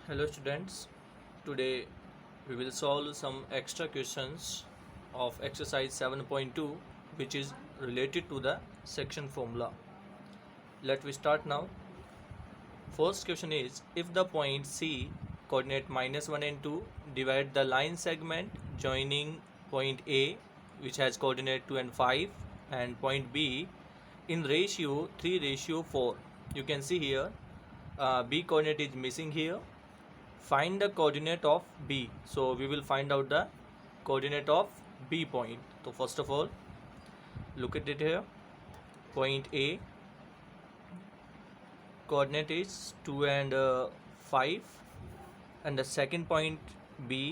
Hello students, today we will solve some extra questions of exercise 7.2 which is related to the section formula. Let we start now. First question is, if the point C coordinate -1 and 2 divide the line segment joining point A which has coordinate 2 and 5 and point B in ratio 3:4. You can see here B coordinate is missing here. Find the coordinate of B. So we will find out the coordinate of B point. So first of all, look at it here. Point A coordinate is 2 and 5, and the second point B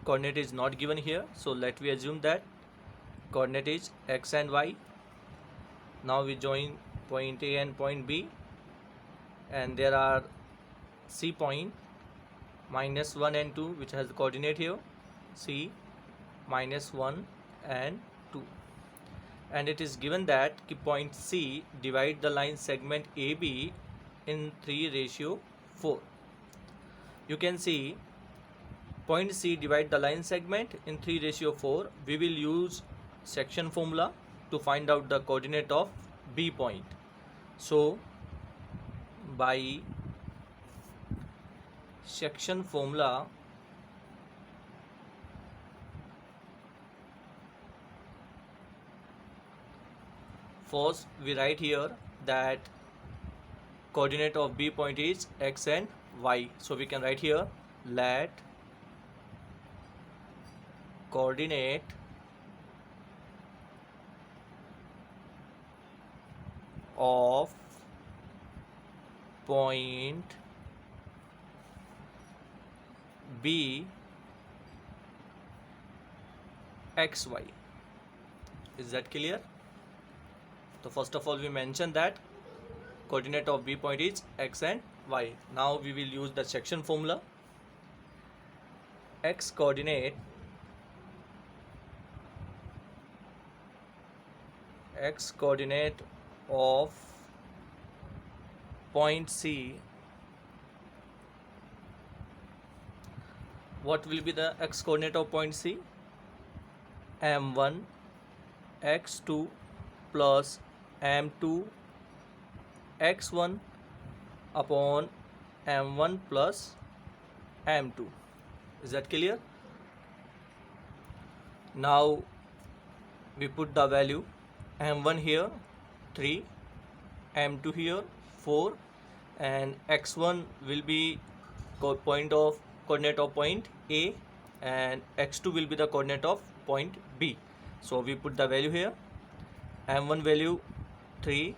coordinate is not given here. So let we assume that coordinate is X and Y. Now we join point A and point B, and there are C point -1 and 2 which has the coordinate here C -1 and 2, and it is given that point C divide the line segment AB in 3:4. You can see point C divide the line segment in 3:4. We will use section formula to find out the coordinate of B point. So by section formula, first we write here that coordinate of B point is X and Y. So we can write here, let coordinate of point B XY. Is that clear? So first of all we mention that coordinate of B point is X and Y. Now we will use the section formula. X coordinate of point C. What will be the X coordinate of point C? M1 X2 plus M2 X1 upon M1 plus M2. Is that clear? Now we put the value M1 here 3, M2 here 4, and X1 will be coordinate of point A, and X2 will be the coordinate of point B. So we put the value here. M1 value 3,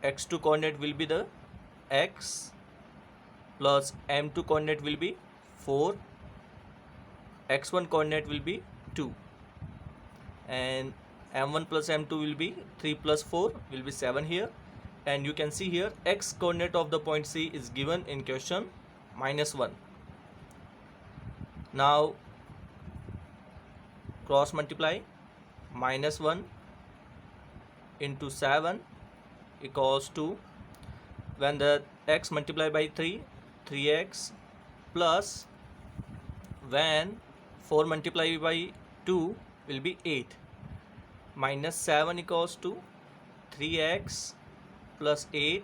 X2 coordinate will be the X, plus M2 coordinate will be 4, X1 coordinate will be 2, and M1 plus M2 will be 3 plus 4 will be 7 here. And you can see here X coordinate of the point C is given in question -1. Now cross multiply, -1 into 7 equals to, when the X multiply by 3, 3x, plus when 4 multiply by 2 will be 8, -7 equals to 3x plus 8.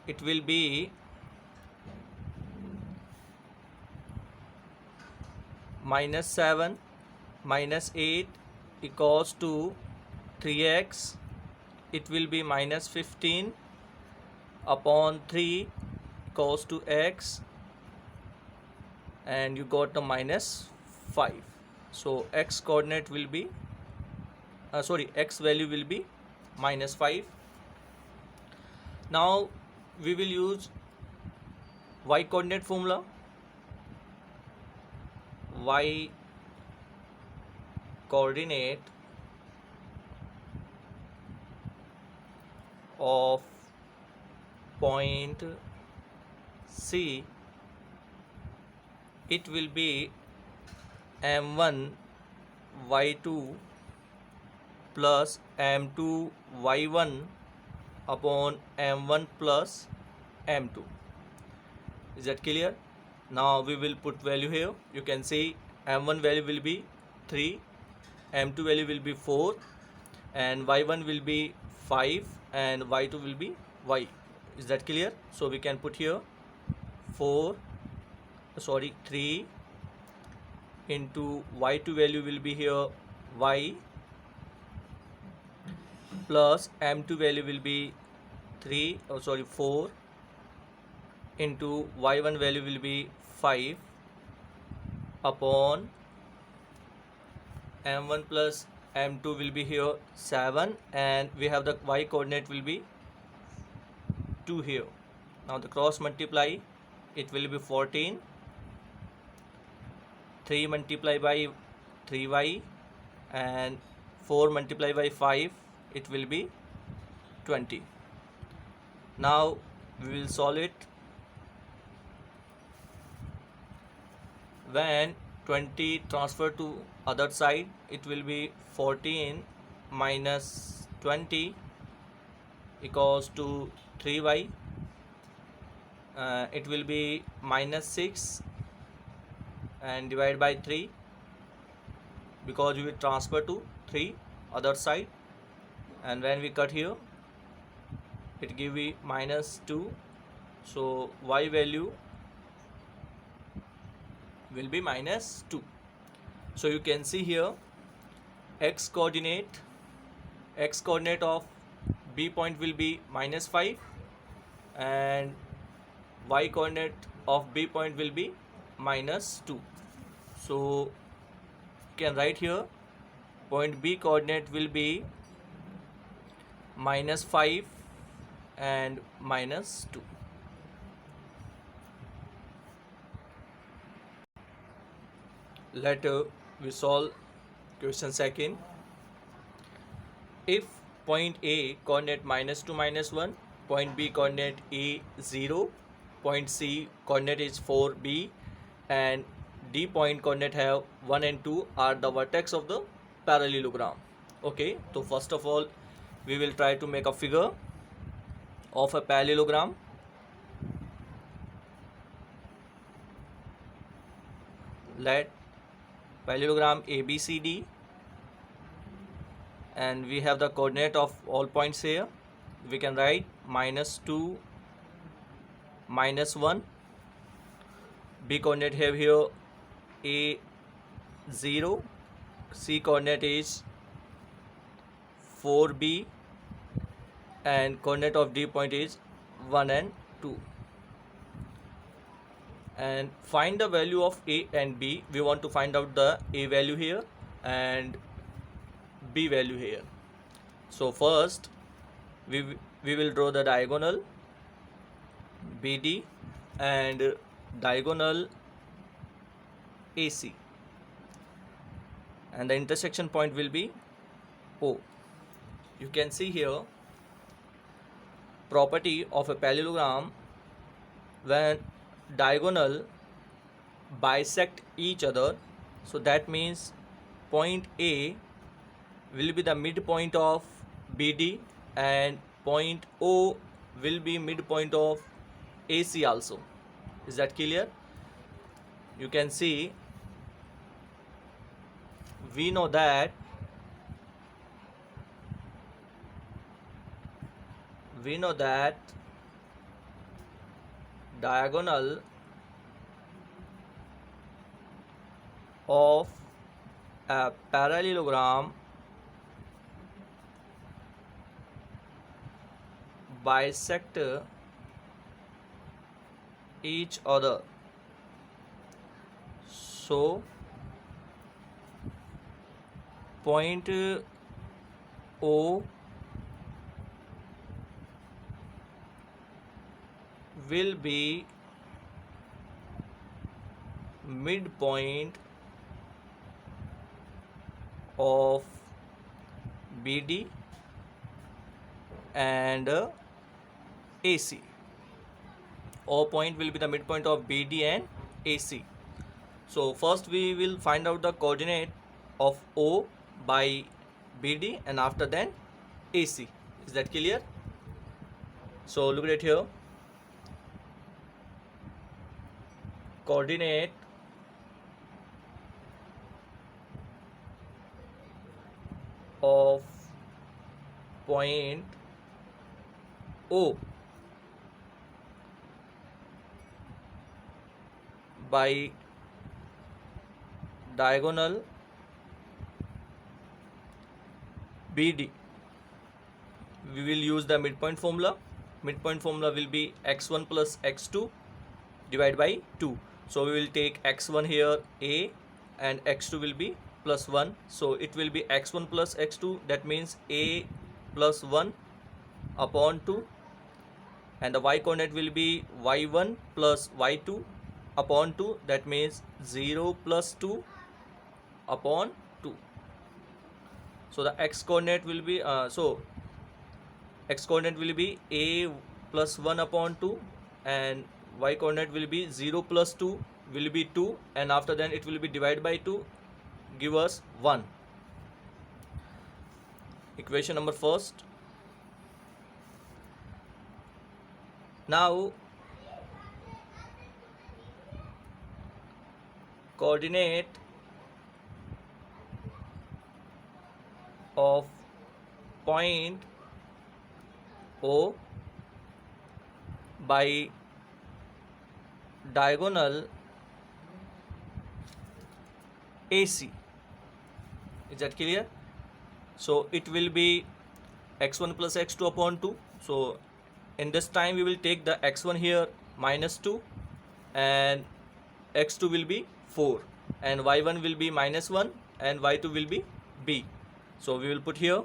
It will be -7 minus 8 equals to 3x. It will be -15 upon 3 equals to x, and you got the -5. So x coordinate will be x value will be -5. Now we will use y coordinate formula. Y coordinate of point C, it will be M1 Y2 plus M2 Y1 upon M1 plus M2. Is that clear? Now we will put value here. You can see m1 value will be 3, m2 value will be 4, and y1 will be 5, and y2 will be y. Is that clear? So we can put here 3 into y2 value will be here y, plus m2 value will be 4 into y1 value will be 5 upon m1 plus m2 will be here 7, and we have the y coordinate will be 2 here. Now the cross multiply, it will be 14, 3 multiply by 3y, and 4 multiply by 5, it will be 20. Now we will solve it. When 20 transfer to other side, it will be 14 minus 20 equals to 3y. It will be minus 6 and divide by 3, because we will transfer to 3 other side, and when we cut here, it give me minus 2. So y value will be minus 2. So you can see here x coordinate of B point will be minus 5, and y coordinate of B point will be minus 2. So you can write here point B coordinate will be minus 5 and minus 2. Let we solve question second. If point A coordinate minus 2 minus 1, point B coordinate A 0, point C coordinate is 4B, and D point coordinate have 1 and 2 are the vertex of the parallelogram. Okay, so first of all we will try to make a figure of a parallelogram. Let parallelogram ABCD, and we have the coordinate of all points here. We can write minus 2 minus 1. B coordinate have here A 0, C coordinate is 4B, and coordinate of D point is 1 and 2. And find the value of A and B. We want to find out the A value here and B value here. So first we will draw the diagonal BD and diagonal AC, and the intersection point will be O. You can see here property of a parallelogram: when diagonal bisect each other, so that means point A will be the midpoint of BD, and point O will be midpoint of AC also. Is that clear? You can see we know that diagonal of a parallelogram bisect each other. So point O will be midpoint of BD and AC. O point will be the midpoint of BD and AC. So first we will find out the coordinate of O by BD, and after then AC. Is that clear? So look at it here. coordinate of point O by diagonal BD. We will use the midpoint formula. Midpoint formula will be x1 plus x2 divided by 2. So we will take x1 here a and x2 will be plus 1. So it will be x1 plus x2, that means a plus 1 upon 2, and the y coordinate will be y1 plus y2 upon 2, that means 0 plus 2 upon 2. So the x coordinate will be x coordinate will be a plus 1 upon 2, and y coordinate will be 0 plus 2 will be 2, and after that it will be divided by 2, give us 1. Equation number first. Now coordinate of point O by diagonal AC. Is that clear? So it will be x1 plus x2 upon 2. So in this time we will take the x1 here minus 2, and x2 will be 4, and y1 will be minus 1, and y2 will be b. So we will put here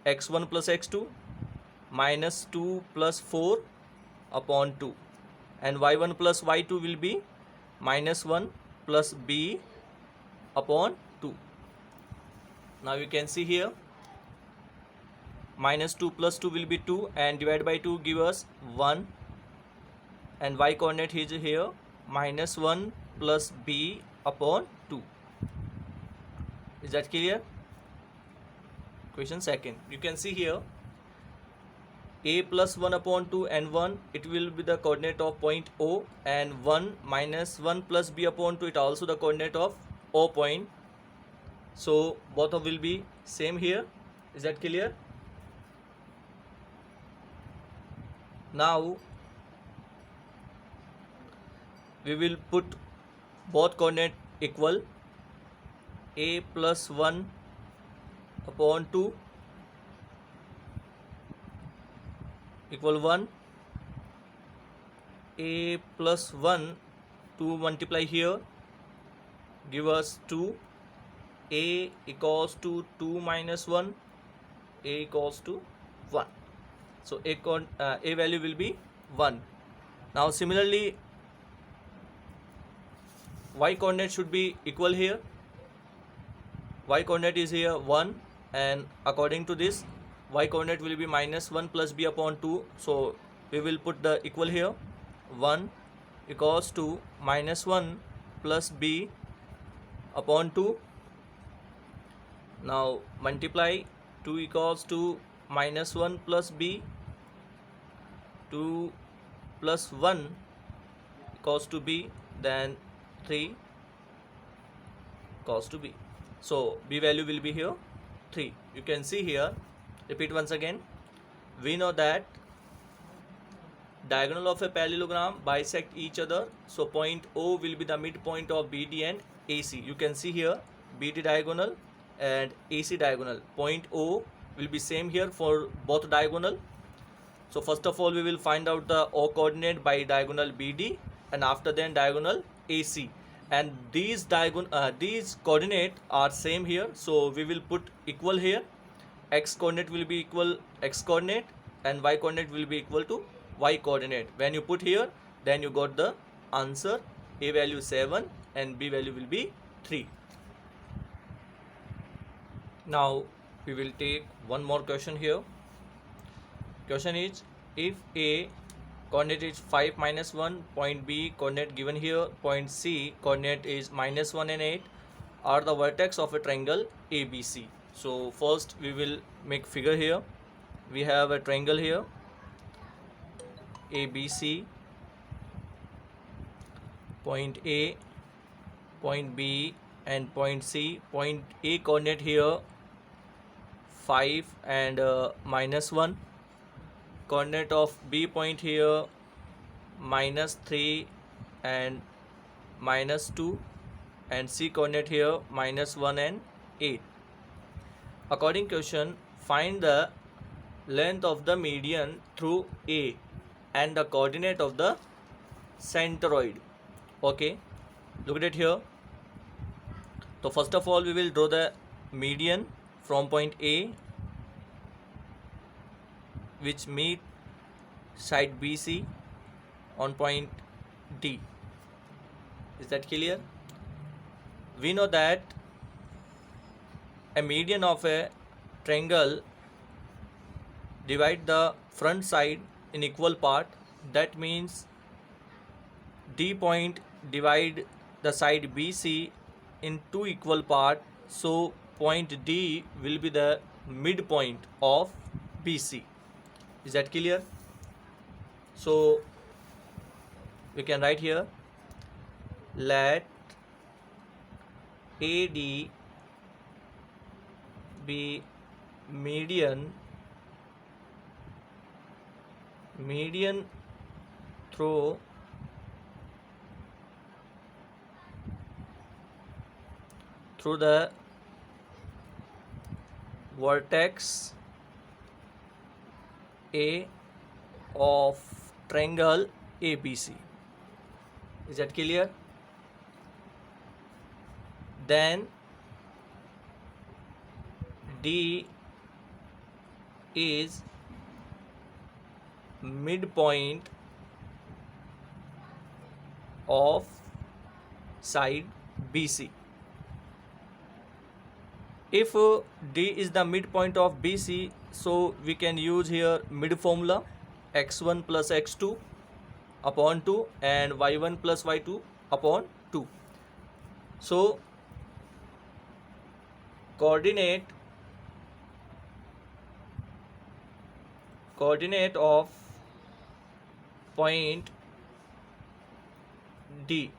x1 plus x2 minus 2 plus 4 upon 2, and y1 plus y2 will be minus 1 plus b upon 2. Now you can see here minus 2 plus 2 will be 2, and divided by 2 give us 1, and y coordinate is here minus 1 plus b upon 2. Is that clear? Question second. You can see here a plus 1 upon 2 and 1, it will be the coordinate of point O, and 1 minus 1 plus b upon 2, it also the coordinate of O point. So both of will be same here. Is that clear? Now we will put both coordinate equal. A plus 1 upon 2 equal 1. A plus 1, 2 multiply here, give us 2. A equals to 2 minus 1, a equals to 1. So a value will be 1. Now similarly y coordinate should be equal here. Y coordinate is here 1, and according to this y coordinate will be minus 1 plus b upon 2. So we will put the equal here. 1 equals to minus 1 plus b upon 2. Now multiply 2 equals to minus 1 plus b, 2 plus 1 equals to b, then 3 equals to b. So b value will be here 3. You can see here, repeat once again. We know that diagonal of a parallelogram bisect each other. So point O will be the midpoint of BD and AC. You can see here BD diagonal and AC diagonal. Point O will be same here for both diagonal. So first of all we will find out the O coordinate by diagonal BD, and after then diagonal AC. And these coordinate are same here, so we will put equal here. X coordinate will be equal x coordinate, and y coordinate will be equal to y coordinate. When you put here, then you got the answer. A value 7 and b value will be 3. Now we will take one more question here. Question is, if A coordinate is 5 minus 1, point B coordinate given here, point C coordinate is minus 1 and 8, are the vertex of a triangle ABC. So first we will make figure here. We have a triangle here ABC, point A, point B and point C. Point A coordinate here 5 and -1. Coordinate of B point here -3 and -2, and C coordinate here -1 and 8. According question, find the length of the median through A and the coordinate of the centroid. Okay, look at it here. So first of all we will draw the median from point A, which meet side BC on point D. Is that clear? We know that a median of a triangle divide the front side in equal part. That means D point divide the side BC in two equal part. So point D will be the midpoint of BC. Is that clear? So we can write here, let AD be median through the vertex A of triangle ABC. Is that clear? Then D is midpoint of side BC. If D is the midpoint of BC, so we can use here mid formula, x1 plus x2 upon 2 and y1 plus y2 upon 2. So coordinate of point D,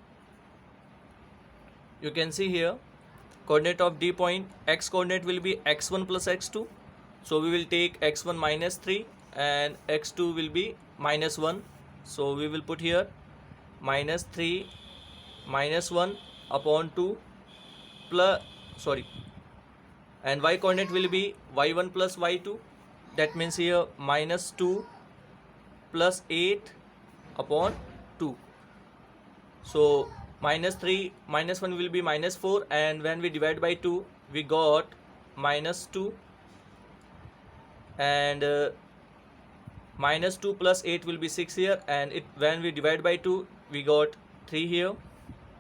you can see here coordinate of D point, x coordinate will be x1 plus x2, so we will take x1 minus 3 and x2 will be -1, so we will put here -3 -1 upon 2 plus and y coordinate will be y1 plus y2, that means here -2 plus 8 upon 2. So -3 -1 will be -4, and when we divide by 2 we got -2, and -2 plus 8 will be 6 here, and when we divide by 2 we got 3 here.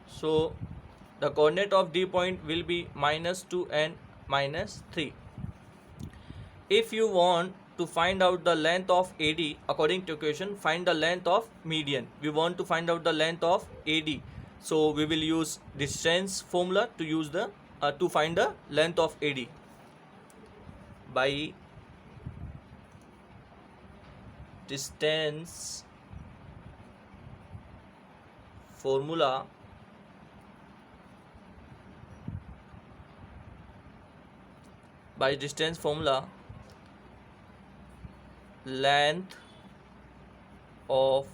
So the coordinate of D point will be -2 and -3. If you want to find out the length of AD, according to equation, find the length of median. We want to find out the length of AD, so we will use distance formula to use the to find the length of AD. By distance formula, length of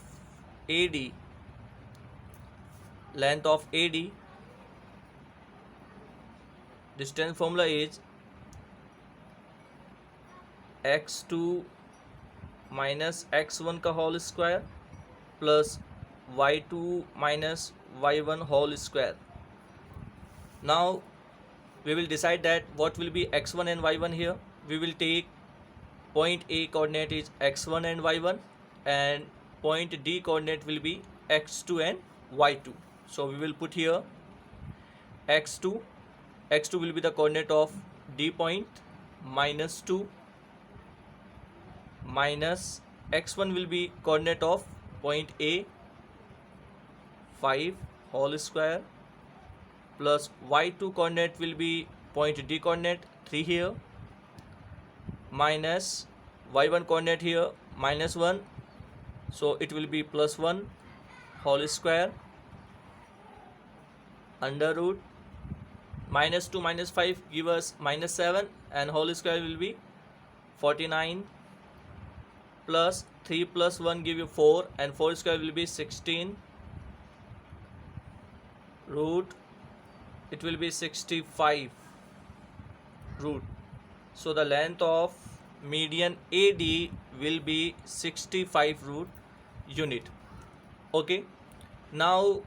AD, distance formula is x2 minus x1 का whole square plus y2 minus y1 whole square. Now we will decide that what will be x1 and y1 here. We will take point A coordinate is x1 and y1, and point D coordinate will be x2 and y2. So we will put here x2 will be the coordinate of D point, -2 minus x1 will be coordinate of point A, 5 whole square, plus y2 coordinate will be point D coordinate, 3 here, minus y1 coordinate here -1, so it will be +1 whole square, under root minus 2 minus 5 give us minus 7, and whole square will be 49, plus 3 plus 1 give you 4, and 4 square will be 16, root it will be 65 root. So the length of median AD will be 65 root unit. Okay, now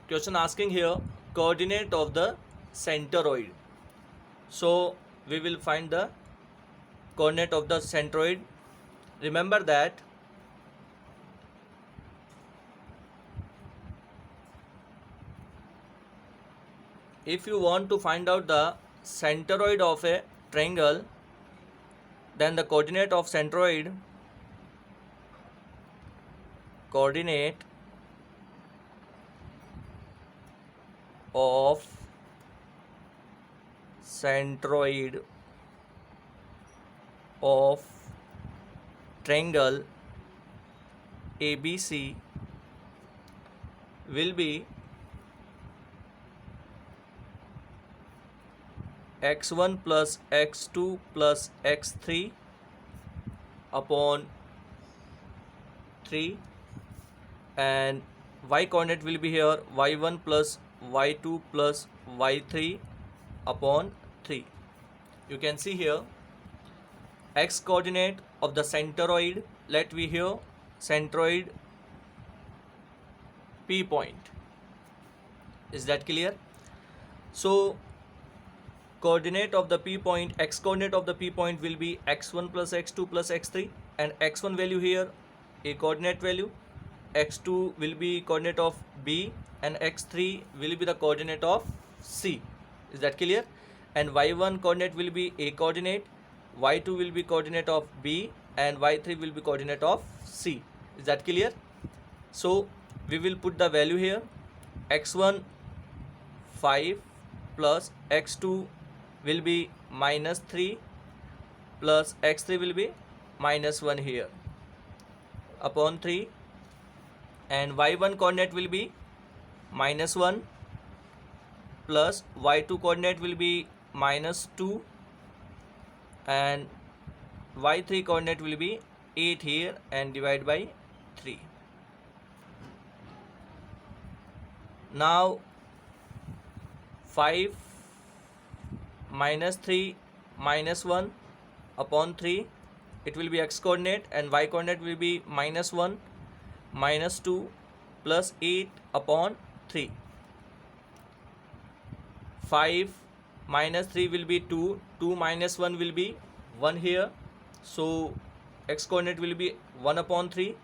question asking here coordinate of the centroid. So we will find the coordinate of the centroid. Remember that if you want to find out the centroid of a triangle, then the coordinate of centroid of triangle ABC will be x1 plus x2 plus x3 upon 3, and y coordinate will be here y1 plus y2 plus y3 upon 3. You can see here x coordinate of the centroid, let me here centroid P point. Is that clear? So coordinate of the P point, x coordinate of the P point will be x1 plus x2 plus x3, and x1 value here a coordinate value, x2 will be coordinate of B, and x3 will be the coordinate of C. Is that clear? And y1 coordinate will be a coordinate, y2 will be coordinate of B, and y3 will be coordinate of C. Is that clear? So we will put the value here, x1 5 plus x2 will be minus 3 plus x3 will be minus 1 here upon 3, and y1 coordinate will be minus 1 plus y2 coordinate will be minus 2, and y3 coordinate will be 8 here, and divide by 3. Now 5 minus 3 minus 1 upon 3, it will be x coordinate, and y coordinate will be minus 1 minus 2 plus 8 upon 3. 5 minus 3 will be 2, 2 minus 1 will be 1 here, so x coordinate will be 1 upon 3.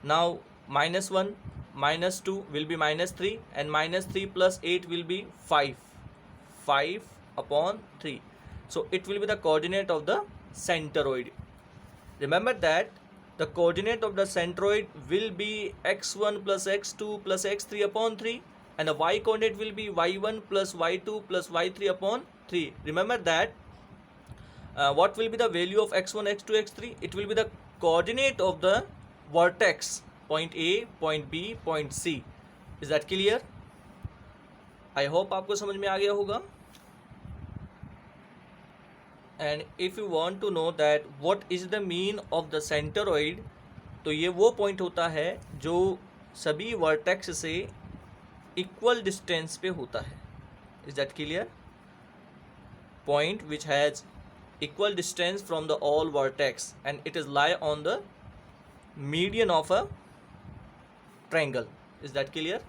Now minus 1 minus 2 will be minus 3, and minus 3 plus 8 will be 5 upon 3. So it will be the coordinate of the centroid. Remember that the coordinate of the centroid will be x1 plus x2 plus x3 upon 3, and the y coordinate will be y1 plus y2 plus y3 upon 3. Remember that what will be the value of x1, x2, x3? It will be the coordinate of the vertex, point A, point B, point C. Is that clear? I hope आपको समझ में आ गया होगा. And if you want to know that what is the mean of the centroid, तो ये वो point होता है जो सभी वर्टेक्स से इक्वल डिस्टेंस पे होता है. Is that clear? Point which has equal distance from the all vertex, and it is lie on the median of a triangle. Is that clear?